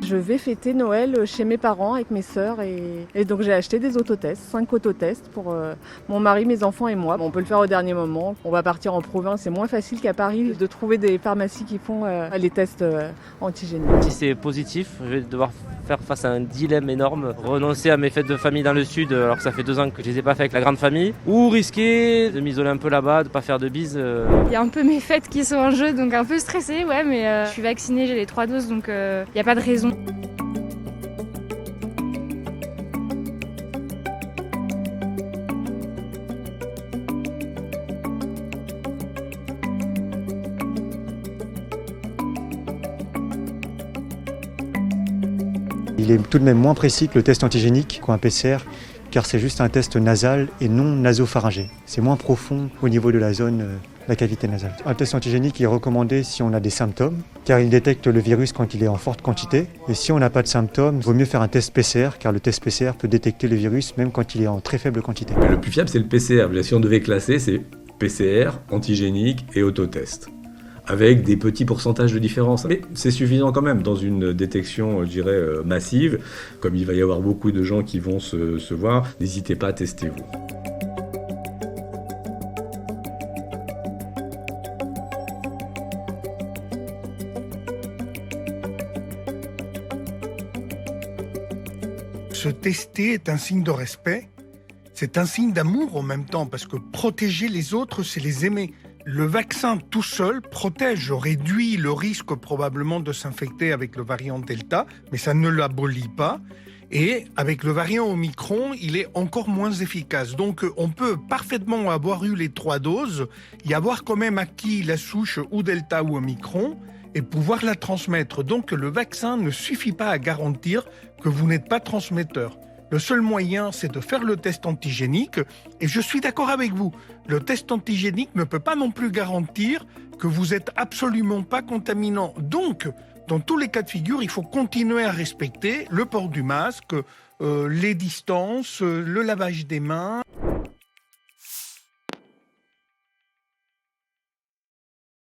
Je vais fêter Noël chez mes parents avec mes sœurs et donc j'ai acheté des autotests, 5 autotests pour mon mari, mes enfants et moi. On peut le faire au dernier moment. On va partir en province, c'est moins facile qu'à Paris de trouver des pharmacies qui font les tests antigéniques. Si c'est positif, je vais devoir faire face à un dilemme énorme, renoncer à mes fêtes de famille dans le sud alors que ça fait 2 ans que je les ai pas fait avec la grande famille, ou risquer de m'isoler un peu là-bas, de pas faire de bises. Il y a un peu mes fêtes qui sont en jeu, donc un peu stressée, ouais, mais je suis vaccinée, j'ai les 3 doses, donc il n'y a pas de raison. Il est tout de même moins précis que le test antigénique qu'un PCR, car c'est juste un test nasal et non nasopharyngé. C'est moins profond au niveau de la zone de la cavité nasale. Un test antigénique est recommandé si on a des symptômes, car il détecte le virus quand il est en forte quantité. Et si on n'a pas de symptômes, il vaut mieux faire un test PCR, car le test PCR peut détecter le virus même quand il est en très faible quantité. Le plus fiable, c'est le PCR. Si on devait classer, c'est PCR, antigénique et autotest, avec des petits pourcentages de différence. Mais c'est suffisant quand même dans une détection, je dirais, massive. Comme il va y avoir beaucoup de gens qui vont se voir, n'hésitez pas à tester vous. Se tester est un signe de respect, c'est un signe d'amour en même temps, parce que protéger les autres, c'est les aimer. Le vaccin tout seul protège, réduit le risque probablement de s'infecter avec le variant Delta, mais ça ne l'abolit pas. Et avec le variant Omicron, il est encore moins efficace. Donc on peut parfaitement avoir eu les 3 doses, y avoir quand même acquis la souche ou Delta ou Omicron, et pouvoir la transmettre. Donc le vaccin ne suffit pas à garantir que vous n'êtes pas transmetteur. Le seul moyen, c'est de faire le test antigénique. Et je suis d'accord avec vous, le test antigénique ne peut pas non plus garantir que vous n'êtes absolument pas contaminant. Donc, dans tous les cas de figure, il faut continuer à respecter le port du masque, les distances, le lavage des mains.